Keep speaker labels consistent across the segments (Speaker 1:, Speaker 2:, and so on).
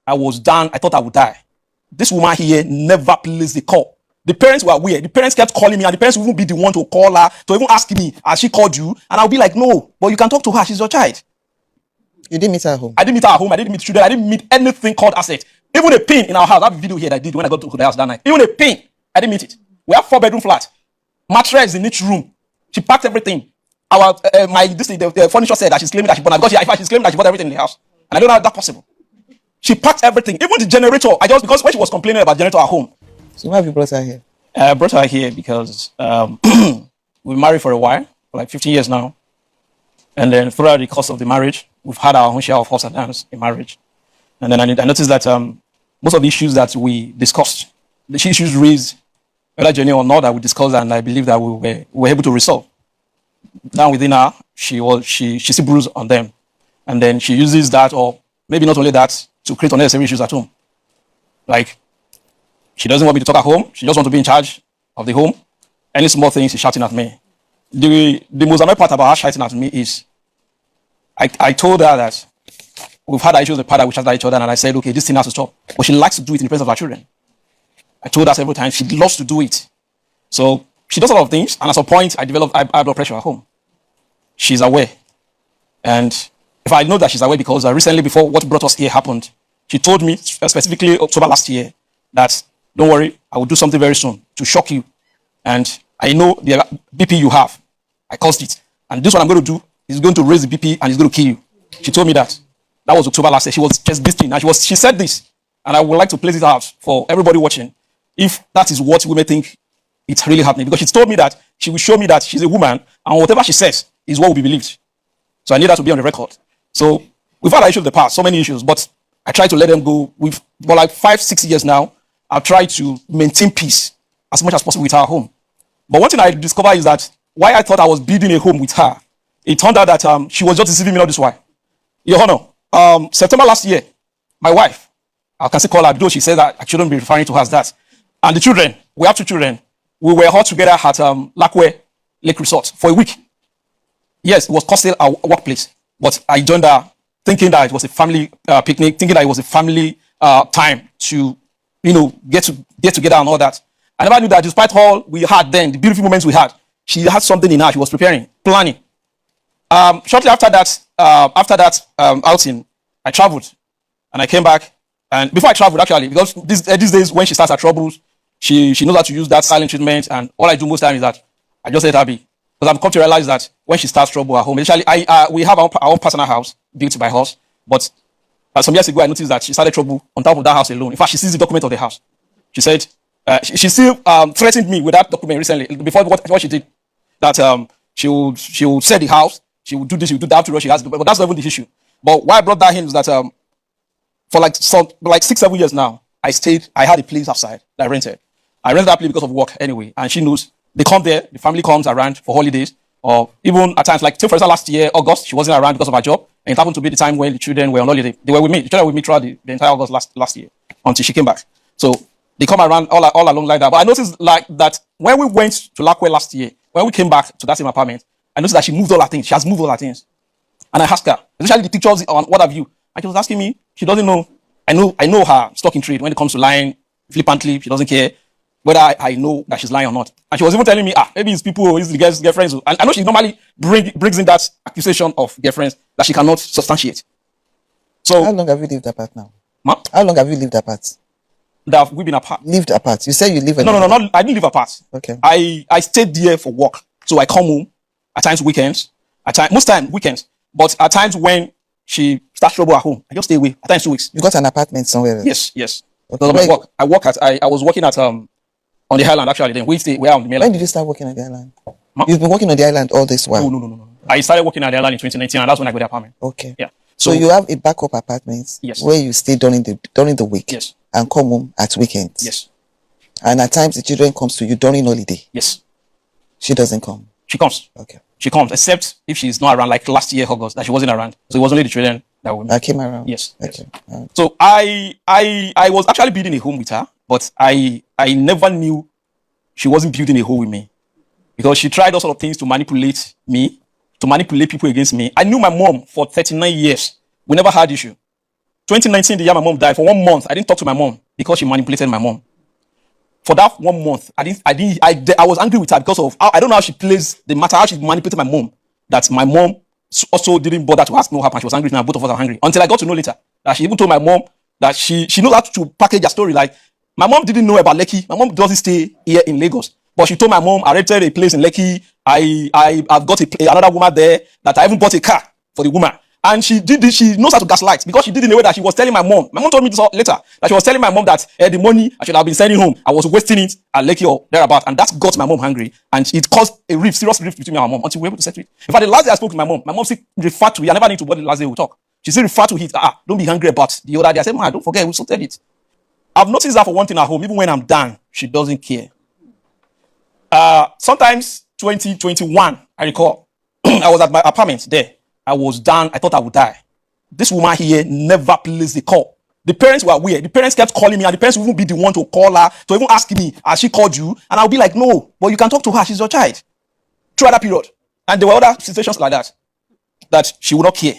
Speaker 1: I was down. I thought I would die. This woman here never placed the call. The parents were weird. The parents kept calling me, and the parents would even be the one to call her, to even ask me, has she called you? And I'll be like, no, but you can talk to her. She's your child.
Speaker 2: You didn't meet her at home?
Speaker 1: I didn't meet her at home. I didn't meet children. I didn't meet anything called asset. Even a pin in our house. That video here that I did when I got to the house that night. Even a pin. I didn't meet it. We have 4-bedroom flat. Mattress in each room. She packed everything. The furniture said that she's claiming that she bought, because she's claiming that she bought everything in the house. And I don't know how that's possible. She packed everything. Even the generator. Because when she was complaining about generator at home.
Speaker 2: So why have you brought her here?
Speaker 1: I brought her here because we married for a while, for like 15 years now. And then throughout the course of the marriage, we've had our own share of ups and downs in marriage. And then I noticed that most of the issues that we discussed, the issues raised, whether genuine or not, that we discussed, and I believe that we were able to resolve. Down within her, she see bruise on them. And then she uses that, or maybe not only that, to create unnecessary issues at home. Like, she doesn't want me to talk at home. She just wants to be in charge of the home. Any small thing, she's shouting at me. The most annoying part about her shouting at me is, I told her that we've had issues with the partner, we shouted at each other, and I said, okay, this thing has to stop. But she likes to do it in the presence of her children. I told her several times, she loves to do it. So she does a lot of things, and at some point, I developed high blood pressure at home. She's aware. And if I know that she's aware, because recently, before what brought us here happened, she told me, specifically October last year, that don't worry, I will do something very soon to shock you. And I know the BP you have. I caused it. And this one I'm going to do is going to raise the BP and it's going to kill you. She told me that. That was October last year. She was just this thing. And she said this. And I would like to place it out for everybody watching. If that is what women think it's really happening. Because she told me that she will show me that she's a woman and whatever she says is what will be believed. So I need that to be on the record. So we've had issues in the past, so many issues, but I try to let them go. For like 5-6 years now, I've tried to maintain peace as much as possible with her home. But one thing I discovered is that why I thought I was building a home with her, it turned out that she was just deceiving me all this while. Your Honor, September last year, my wife, I can still call her, though she said that I shouldn't be referring to her as that. And the children, we have 2 children. We were all together at Lakwe Lake Resort for a week. Yes, it was costing our workplace, but I joined her thinking that it was a family picnic, thinking that it was a family time to, get together and all that. I never knew that despite all we had then, the beautiful moments we had, she had something in her. She was preparing, planning. Shortly after that outing, I traveled and I came back. And before I traveled, actually, because these days when she starts her troubles, she knows how to use that silent treatment. And all I do most time is that I just let her be. Because I've come to realize that when she starts trouble at home, initially, we have our own personal house built by us. But some years ago, I noticed that she started trouble on top of that house alone. In fact, she sees the document of the house. She said, she still threatened me with that document recently, before what she did. That she will sell the house, she will do this, she will do that, after all she has to do. But that's not even the issue. But why I brought that in is that for like 6-7 years now, I had a place outside that I rented. I rented that place because of work anyway. And she knows they come there, the family comes around for holidays, or even at times, like, for example, last year, August, she wasn't around because of her job. And it happened to be the time when the children were on holiday. They were with me. The children were with me throughout the entire August last year until she came back. So they come around all along like that. But I noticed like that when we went to Lakwe last year, when we came back to that same apartment, I noticed that she moved all her things. She has moved all her things. And I asked her, especially the pictures on what have you. And she was asking me, she doesn't know. I know her stock in trade when it comes to lying flippantly. She doesn't care whether I know that she's lying or not. And she was even telling me, maybe it's people who is the girlfriends. And I know she normally brings in that accusation of girlfriends that she cannot substantiate. So
Speaker 2: how long have you lived apart now?
Speaker 1: Ma?
Speaker 2: How long have you lived apart?
Speaker 1: That we've been apart.
Speaker 2: Lived apart. You said you live
Speaker 1: No, I didn't live apart.
Speaker 2: Okay.
Speaker 1: I stayed there for work. So I come home at times weekends. Most time weekends. But at times when she starts trouble at home, I just stay away. At times 2 weeks.
Speaker 2: You got an apartment somewhere else?
Speaker 1: Yes.
Speaker 2: Okay.
Speaker 1: I was working at on the island actually. Then we are on the mainland.
Speaker 2: When did you start working on the island? Ma? You've been working on the island all this while?
Speaker 1: No. I started working on the island in 2019, and that's when I got the apartment.
Speaker 2: Okay.
Speaker 1: Yeah.
Speaker 2: So you have a backup apartment,
Speaker 1: yes,
Speaker 2: where you stay during the week,
Speaker 1: yes,
Speaker 2: and come home at weekends,
Speaker 1: yes.
Speaker 2: And at times the children comes to you during holiday.
Speaker 1: Yes.
Speaker 2: She doesn't come.
Speaker 1: She comes.
Speaker 2: Okay.
Speaker 1: She comes, except if she's not around, like last year August, that she wasn't around. So it was only the children that were.
Speaker 2: I came around.
Speaker 1: Yes.
Speaker 2: Okay.
Speaker 1: Yes. So I was actually building a home with her, but I never knew she wasn't building a home with me, because she tried all sort of things to manipulate me, to manipulate people against me. I knew my mom for 39 years. We never had issue. 2019, the year my mom died, for 1 month, I didn't talk to my mom because she manipulated my mom. For that 1 month, I was angry with her because of, I don't know how she plays the matter, how she manipulated my mom, that my mom also didn't bother to ask me what happened. She was angry with me, and both of us are angry. Until I got to know later that she even told my mom that she knows how to package a story. Like, my mom didn't know about Lekki. My mom doesn't stay here in Lagos. But she told my mom, I rented a place in Lekki. I've got another woman there, that I even bought a car for the woman. And she did this, she knows how to gaslight, because she did in a way that she was telling my mom. My mom told me this later, that she was telling my mom that the money I should have been sending home, I was wasting it at Lekki or thereabout. And that got my mom hungry. And it caused a rift, serious rift between me and my mom, until we were able to settle it. In fact, the last day I spoke to my mom still referred to it. I never knew to what the last day we talk. She still referred to it. Don't be hungry about the other day. I said, man, don't forget, we sorted it. I've noticed that for one thing at home, even when I'm done, she doesn't care. Sometimes 2021, I recall, I was at my apartment there. I was down. I thought I would die. This woman here never placed the call. The parents were weird. The parents kept calling me, and the parents would even be the one to call her, to even ask me, has she called you? And I'll be like, no, but you can talk to her. She's your child. Throughout that period. And there were other situations like that she would not care.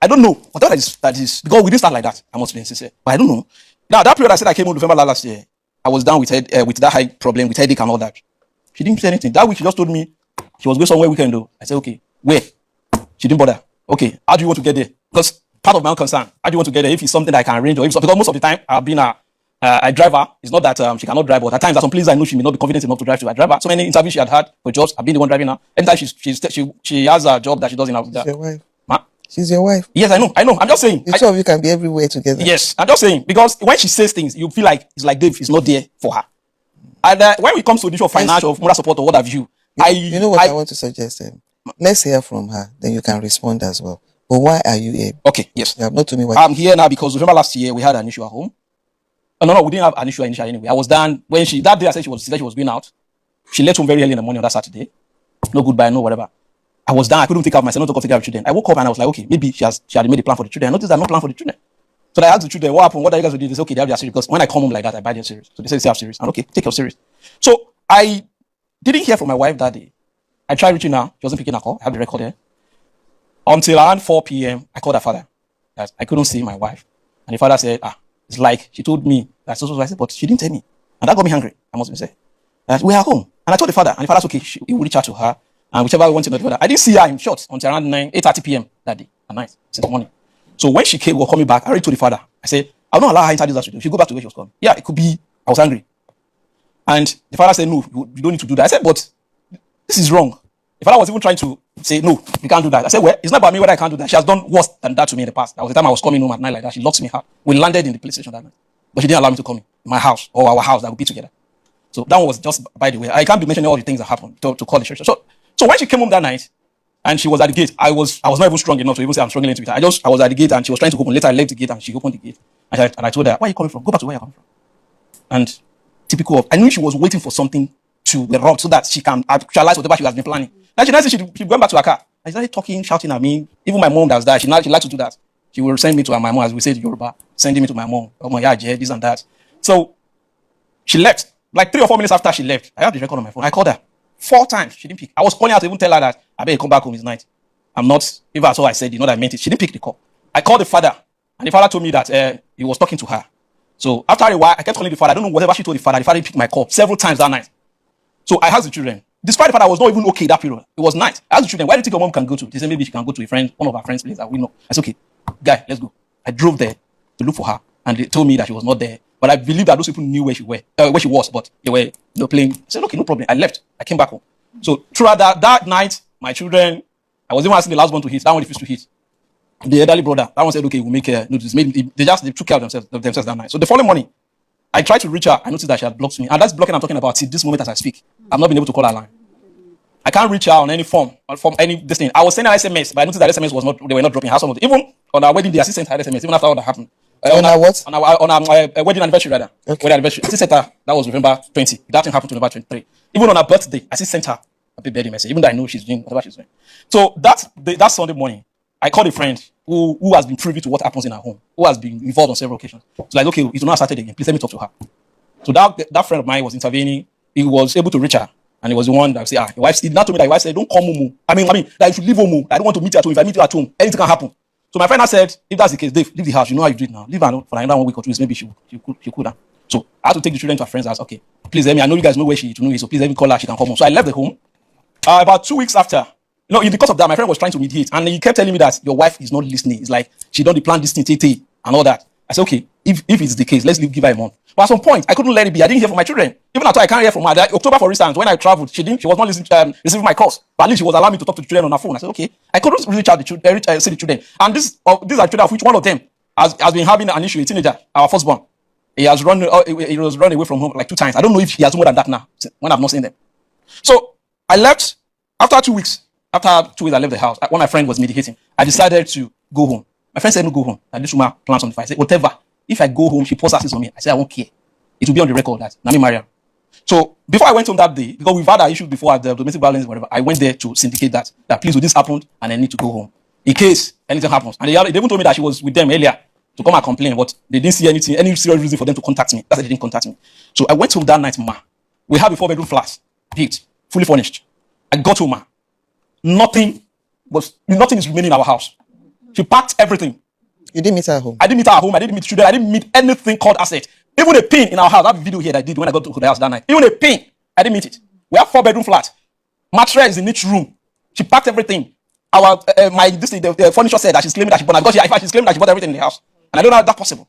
Speaker 1: I don't know. Whatever that is, because we didn't start like that. I must be sincere. But I don't know. Now, that period I said I came home November last year, I was down with that high problem, with headache and all that. She didn't say anything. That week, she just told me she was going somewhere weekend though. I said, okay, where? She didn't bother. Okay, how do you want to get there? Because part of my own concern, how do you want to get there? If it's something that I can arrange, or if so, because most of the time I've been a driver. It's not that she cannot drive, but at times, at some places I know she may not be confident enough to drive to. I drive her. So many interviews she had for jobs. I've been the one driving her. Anytime she has a job that she does in Abuja.
Speaker 2: She's your wife. She's your wife.
Speaker 1: Yes, I know. I'm just saying.
Speaker 2: The two of you can be everywhere together.
Speaker 1: Yes, I'm just saying, because when she says things, you feel like it's like Dave is not there for her. And when it comes to the issue of financial, of moral support, or what have you,
Speaker 2: you know what I want to suggest? Let's hear from her, then you can respond as well. But why are you here?
Speaker 1: Okay, yes.
Speaker 2: You have not told me why.
Speaker 1: I'm here now because remember last year we had an issue at home. Oh, no, we didn't have an issue initially anyway. I was done when that day I said she was going out. She left home very early in the morning on that Saturday. No goodbye, no whatever. I was done. I couldn't take care of myself, not to take care of children. I woke up and I was like, okay, maybe she had made a plan for the children. I noticed I had no plan for the children. So I asked the children, what happened? What are you guys doing? They said, okay, they have their series. Because when I come home like that, I buy their series. So they said they have series. And okay, take your series. So I didn't hear from my wife that day. I tried reaching her. She wasn't picking her call. I have the record here. Until around 4 p.m., I called her father. I couldn't see my wife. And the father said, it's like she told me that so. I said, but she didn't tell me. And that got me hungry, I must say. We are home. And I told the father. And the father said, okay, he will reach out to her. And whichever we want to know the father. I didn't see her in short until around 8:30 p.m. that day. At night. Since the morning. So when she was coming back, I already told the father. I said, I'll not allow her introduce us to do. She'll go back to where she was coming. Yeah, it could be I was angry. And the father said, no, you don't need to do that. I said, but this is wrong. The father was even trying to say, no, you can't do that. I said, well, it's not about me whether I can't do that. She has done worse than that to me in the past. That was the time I was coming home at night like that. She locked me out. We landed in the police station that night. But she didn't allow me to come in my house or our house that would be together. So that was just by the way. I can't be mentioning all the things that happened to call the church. So when she came home that night and she was at the gate, I was not even strong enough to even say I'm struggling with her. I was at the gate and she was trying to open. Later I left the gate and she opened the gate. And I told her, where are you coming from? Go back to where you're coming from. And typical of, I knew she was waiting for something to erupt so that she can actualize whatever she has been planning. Then she went back to her car. I started talking, shouting at me. Even my mom does that. She likes to do that. She will send me to my mom, as we say in Yoruba, sending me to my mom. Oh my God, this and that. So she left. Like 3 or 4 minutes after she left, I have the record on my phone. I called her 4 times. She didn't pick. I was calling her to even tell her that I better come back home. It's night. I'm not. If that's all I said, you know that I meant it. She didn't pick the call. I called the father, and the father told me that he was talking to her. So after a while, I kept calling the father. I don't know whatever she told the father. The father picked my call several times that night. So I asked the children. Despite the fact I was not even okay that period, it was night. I asked the children, where do you think your mom can go to? They said maybe she can go to a friend, one of our friends' place that we know. I said, okay, guy, let's go. I drove there to look for her, and they told me that she was not there. But I believe that those people knew where she was, but they were playing. I said, okay, no problem. I left. I came back home. So throughout that night, my children, I was even asking the last one to hit. That one refused to hit. The elderly brother, that one said, okay, we'll make noodles. They took care of themselves that night. So the following morning, I tried to reach her. I noticed that she had blocked me. And that's blocking I'm talking about till this moment as I speak. I've not been able to call her line. I can't reach her on any form, from any this thing. I was sending her SMS, but I noticed that SMS was not, they were not dropping her. Even on our wedding day, I still sent her SMS, even after all that happened.
Speaker 2: On
Speaker 1: our wedding anniversary, rather.
Speaker 2: Okay.
Speaker 1: Wedding anniversary. I still sent her, that was November 20. That thing happened to November 23. Even on her birthday, I still sent her a big birthday message, even though I know she's doing whatever she's doing. So that Sunday morning, I called a friend who has been privy to what happens in her home, who has been involved on several occasions. So like, okay, it's not started again. Please let me talk to her. So that friend of mine was intervening. He was able to reach her. And it was the one that said, your wife, he not told me that your wife said, don't come home. I mean, that you should leave home. I don't want to meet you at home. If I meet you at home, anything can happen. So my friend has said, if that's the case, Dave, leave the house. You know how you do it now. Leave her for another 1 week or 2 weeks. Maybe she could. So I had to take the children to her friend's house. Okay, please let me. I know you guys know where she to know it, so please let me call her. She can come home. So I left the home. About 2 weeks after, in the course of that, my friend was trying to mediate, and he kept telling me that your wife is not listening. It's like she don't plan this thing, and all that. I said, okay, if it's the case, let's give her a month. But at some point, I couldn't let it be. I didn't hear from my children. Even after I can't hear from her. October, for instance, when I traveled, she was not listening, receiving my calls. But at least she was allowing me to talk to the children on her phone. I said, okay, I couldn't reach out see the children. And these are children of which one of them has been having an issue, a teenager, our firstborn. He was run away from home like 2 times. I don't know if he has more than that now, when I've not seen them. So I left after 2 weeks. After 2 weeks, I left the house. When my friend was medicating, I decided to go home. My friend said, no, go home. And this woman plans on the fire. I said, whatever. If I go home, she pours acid on me. I said, I won't care. It will be on the record that Nami Maria. So before I went home that day, because we've had our issues before at the domestic violence, whatever, I went there to syndicate that please, this happened, and I need to go home in case anything happens. And they even told me that she was with them earlier to come and complain, but they didn't see any serious reason for them to contact me. That's why they didn't contact me. So I went home that night, ma. We have a 4-bedroom flat, built, fully furnished. I got home, ma. Nothing is remaining in our house. She packed everything.
Speaker 2: You didn't meet her at home?
Speaker 1: I didn't meet her at home. I didn't meet children. I didn't meet anything called asset. Even a pin in our house. That video here that I did when I got to the house that night. Even a pin, I didn't meet it. We have 4-bedroom flat. Mattress in each room. She packed everything. The furniture said that she's claiming that she bought. Because she's claiming that she bought everything in the house, and I don't know how that's possible.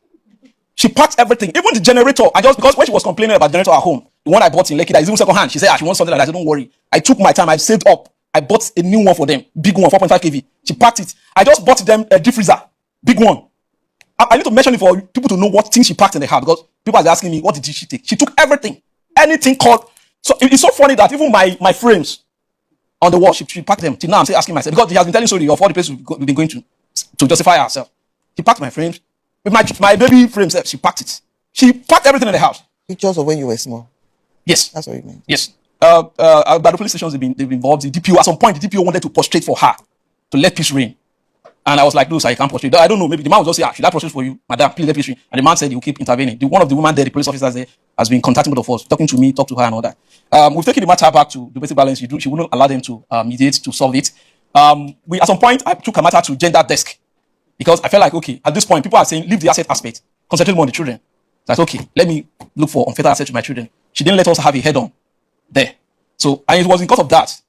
Speaker 1: She packed everything, even the generator. And just because when she was complaining about the generator at home, the one I bought in Lekki that is even second hand, she said she wants something like that. I said, don't worry. I took my time. I saved up. I bought a new one for them, big one, 4.5 kV. She packed it. I just bought them a deep freezer, big one. I need to mention it for people to know what things she packed in the house, because people are asking me, what did she take? She took everything, anything called. So it's so funny that even my frames on the wall, she packed them. Till now, I'm still asking myself, because he has been telling story of all the places we've been going to justify herself. She packed my frames. With my baby frames, she packed it. She packed everything in the house.
Speaker 2: Pictures of when you were small?
Speaker 1: Yes.
Speaker 2: That's what you mean?
Speaker 1: Yes. By the police stations, they've been involved. The DPO, at some point, the DPO wanted to prostrate for her, to let peace reign. And I was like, no, sir, you can't prostrate. I don't know, maybe the man was just say, should I prostrate for you? Madam, please let peace reign. And the man said he will keep intervening. One of the women there, the police officers there, has been contacting both of us, talking to me, talk to her and all that. We've taken the matter back to domestic violence. She wouldn't allow them to mediate, to solve it. At some point, I took a matter to gender desk, because I felt like, okay, at this point, people are saying, leave the asset aspect, concentrate more on the children. So I said, okay, let me look for unfair asset to my children. She didn't let us have a head on there. So, and it was because of that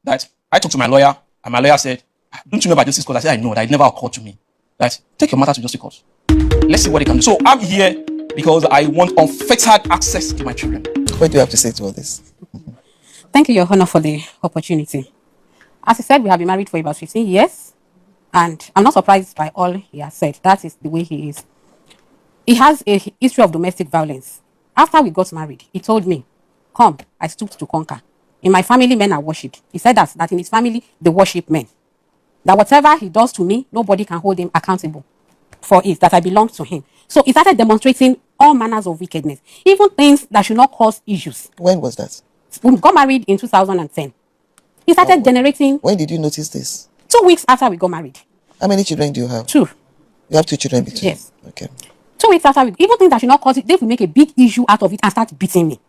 Speaker 1: I talked to my lawyer, and my lawyer said, don't you know about justice court? I said, I know, that it never occurred to me. That take your matter to justice court. Let's see what they can do. So I'm here because I want unfettered access to my children.
Speaker 2: What do you have to say to all this?
Speaker 3: Thank you, Your Honor, for the opportunity. As he said, we have been married for about 15 years, and I'm not surprised by all he has said. That is the way he is. He has a history of domestic violence. After we got married, he told me, come, I stooped to conquer. In my family, men are worshipped. He said that in his family, they worship men. That whatever he does to me, nobody can hold him accountable for it, that I belong to him. So he started demonstrating all manners of wickedness, even things that should not cause issues.
Speaker 2: When was that?
Speaker 3: We got married in 2010. He started generating...
Speaker 2: When did you notice this?
Speaker 3: 2 weeks after we got married.
Speaker 2: How many children do you have?
Speaker 3: 2.
Speaker 2: You have 2 children between?
Speaker 3: Yes.
Speaker 2: Okay.
Speaker 3: 2 weeks after, even things that should not cause it, they will make a big issue out of it and start beating me.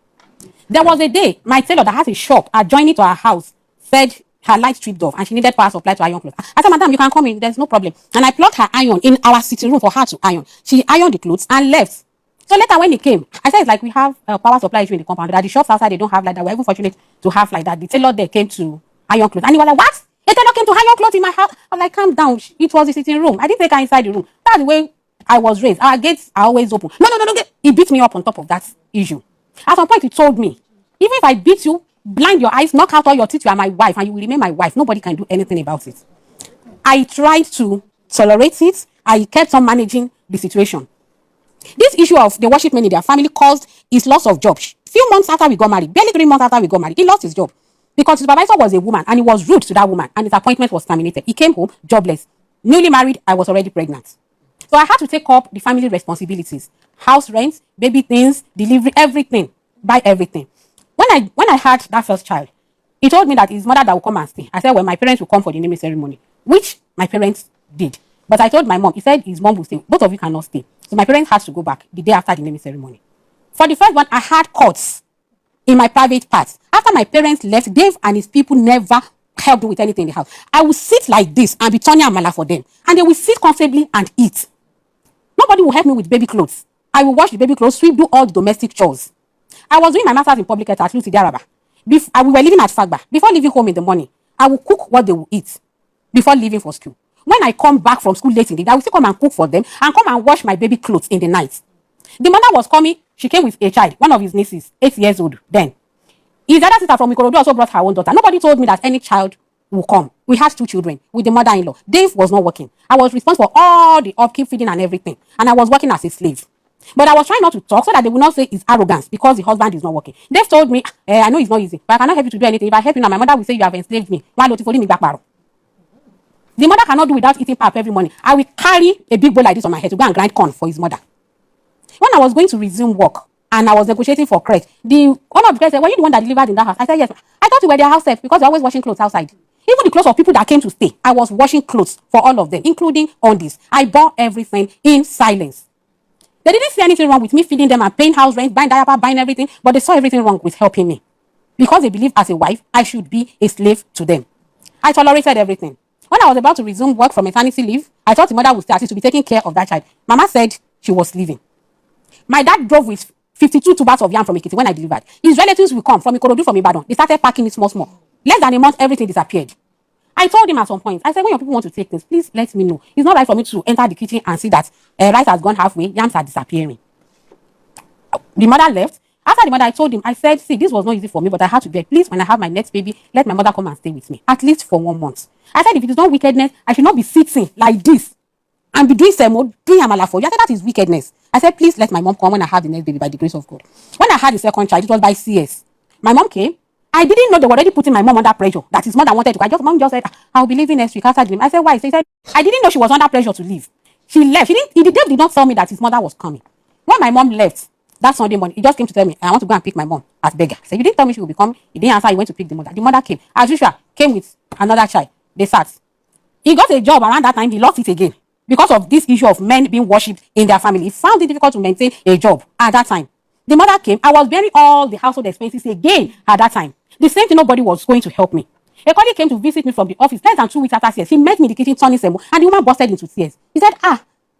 Speaker 3: There was a day, my tailor that has a shop adjoining to our house said her light tripped off and she needed power supply to iron clothes. I said, madam, you can come in, there's no problem. And I plugged her iron in our sitting room for her to iron. She ironed the clothes and left. So later when he came, I said, it's like we have a power supply issue in the compound. That the shops outside, they don't have like that. We're even fortunate to have like that. The tailor there came to iron clothes. And he was like, what? The tailor came to iron clothes in my house? I was like, calm down. It was the sitting room. I didn't take her inside the room. That's the way I was raised. Our gates are always open. No. He beat me up on top of that issue. At some point, he told me, even if I beat you, blind your eyes, knock out all your teeth, you are my wife and you will remain my wife. Nobody can do anything about it. I tried to tolerate it. I kept on managing the situation. This issue of the worship men in their family caused his loss of job. Few months after we got married, barely 3 months after we got married, he lost his job because his supervisor was a woman and he was rude to that woman and his appointment was terminated. He came home jobless. Newly married, I was already pregnant. So I had to take up the family responsibilities. House rent, baby things, delivery, everything. Buy everything. When I had that first child, he told me that his mother that will come and stay. I said, well, my parents will come for the naming ceremony, which my parents did. But I told my mom, he said his mom will stay. Both of you cannot stay. So my parents had to go back the day after the naming ceremony. For the first one, I had courts in my private parts. After my parents left, Dave and his people never help me with anything in the house. I will sit like this and be turning amala for them. And they will sit comfortably and eat. Nobody will help me with baby clothes. I will wash the baby clothes, sweep, do all the domestic chores. I was doing my master's in public health at Lucy Daraba. We were living at Fagba. Before leaving home in the morning, I will cook what they will eat before leaving for school. When I come back from school late in the day, I will still come and cook for them and come and wash my baby clothes in the night. The mother was coming. She came with a child, one of his nieces, 8 years old then. His other sister from Ikorodu also brought her own daughter. Nobody told me that any child will come. We had 2 children with the mother-in-law. Dave was not working. I was responsible for all the upkeep, feeding and everything. And I was working as a slave. But I was trying not to talk so that they would not say it's arrogance because the husband is not working. Dave told me, I know it's not easy, but I cannot help you to do anything. If I help you now, my mother will say you have enslaved me. Why don't you follow me back, Baro? The mother cannot do without eating pap every morning. I will carry a big bowl like this on my head to go and grind corn for his mother. When I was going to resume work and I was negotiating for crèche, the owner of the crèche said, were you the one that delivered in that house? I said, yes. I thought you were their house help because you're always washing clothes outside. Even the clothes of people that came to stay, I was washing clothes for all of them, including undies. I bought everything in silence. They didn't see anything wrong with me feeding them and paying house rent, buying diaper, buying everything, but they saw everything wrong with helping me. Because they believe as a wife, I should be a slave to them. I tolerated everything. When I was about to resume work from maternity leave, I thought the mother would stay at least to be taking care of that child. Mama said she was leaving. My dad drove with 52 tubers of yam from Ekiti when I delivered. His relatives will come from Ikorodu, from Ibadan. They started packing it small. Less than a month, everything disappeared. I told him at some point, I said, when your people want to take this, please let me know. It's not right for me to enter the kitchen and see that rice has gone halfway, yams are disappearing. The mother left. After the mother, I told him, I said, see, this was not easy for me, but I had to beg. Please, when I have my next baby, let my mother come and stay with me, at least for 1 month. I said, if it is not wickedness, I should not be sitting like this and be doing semo, doing amala for you. I said, that is wickedness. I said, please let my mom come when I have the next baby by the grace of God. When I had the second child, it was by CS. My mom came. I didn't know they were already putting my mom under pressure. That his mother wanted to. Mom just said, I'll be leaving next week after the dream. I said, why? So he said, I didn't know she was under pressure to leave. She left. The dad did not tell me that his mother was coming. When my mom left that Sunday morning, he just came to tell me, I want to go and pick my mom as beggar. I said, you didn't tell me she would be coming. He didn't answer. He went to pick the mother. The mother came. As usual, came with another child. They sat. He got a job around that time. He lost it again. Because of this issue of men being worshipped in their family. He found it difficult to maintain a job at that time. The mother came. I was bearing all the household expenses again at that time. The same thing, nobody was going to help me. A colleague came to visit me from the office less than 2 weeks after CS. He met me in the kitchen turning semo, and the woman busted into tears. He said,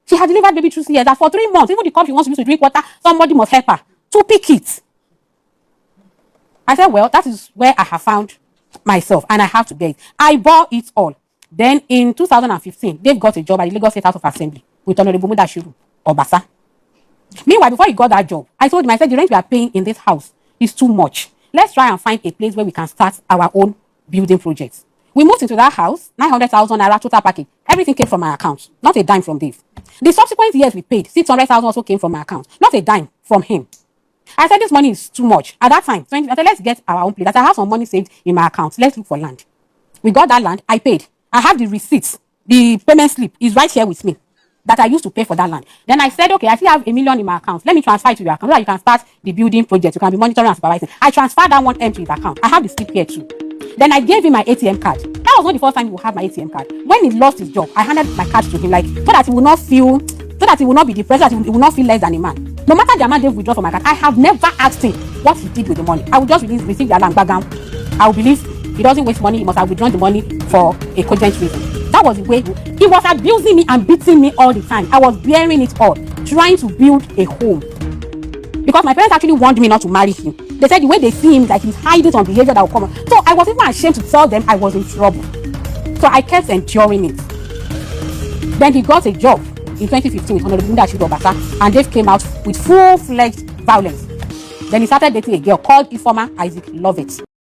Speaker 3: she had delivered baby through CS. That for 3 months, even the cup she wants to use to drink water, somebody must help her to pick it. I said, well, that is where I have found myself, and I have to bear it. I bore it all. Then in 2015, Dave got a job at the Lagos State House of Assembly with Honorable Mudashiru Obasa. Meanwhile, before he got that job, I told him, I said, the rent we are paying in this house is too much. Let's try and find a place where we can start our own building projects. We moved into that house, 900,000 naira total package. Everything came from my account, not a dime from Dave. The subsequent years we paid, 600,000 also came from my account, not a dime from him. I said, this money is too much. At that time, I said, let's get our own place. I have some money saved in my account. Let's look for land. We got that land. I paid. I have the receipts. The payment slip is right here with me that I used to pay for that land. Then I said, okay, I still have $1 million in my account. Let me transfer it to your account so that you can start the building project. You can be monitoring and supervising. I transferred that one to his account. I have the slip here too. Then I gave him my ATM card. That was not the first time he would have my ATM card. When he lost his job, I handed my card to him, like, so that he will not feel, so that he will not be depressed, so that he will not feel less than a man. No matter the amount they withdraw from my card, I have never asked him what he did with the money. I will just receive the alarm back down. I will believe he doesn't waste money. He must have withdrawn the money for a cogent reason. That was the way he was abusing me and beating me all the time. I was bearing it all, trying to build a home. Because my parents actually warned me not to marry him. They said the way they see him is like he's hiding some behavior that will come. So I was even ashamed to tell them I was in trouble. So I kept enduring it. Then he got a job in 2015 with Honorable Mudashiru Obasa, and Dave came out with full-fledged violence. Then he started dating a girl called Ifeoma Isaac Lovett.